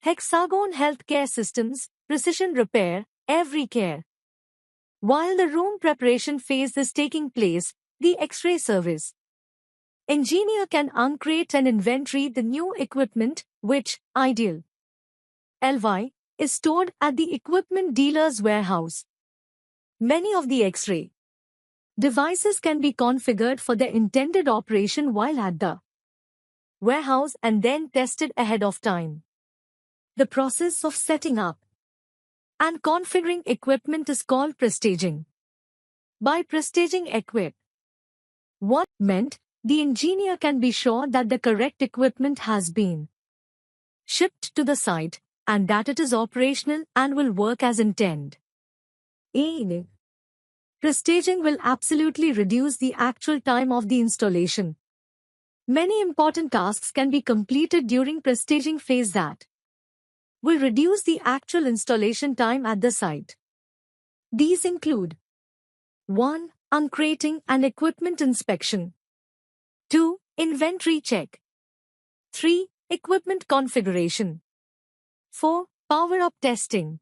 Hexagon Healthcare Systems, precision repair, every care. While the room preparation phase is taking place, the X-ray service engineer can uncrate and inventory the new equipment, which, ideal LY, is stored at the equipment dealer's warehouse. Many of the X-ray devices can be configured for their intended operation while at the warehouse and then tested ahead of time. The process of setting up and configuring equipment is called prestaging. By prestaging equip, what meant the engineer can be sure that the correct equipment has been shipped to the site and that it is operational and will work as intended. Prestaging will absolutely reduce the actual time of the installation. Many important tasks can be completed during prestaging phase that will reduce the actual installation time at the site. These include 1. Uncrating and equipment inspection. 2. Inventory check. 3. Equipment configuration. 4. Power-up testing.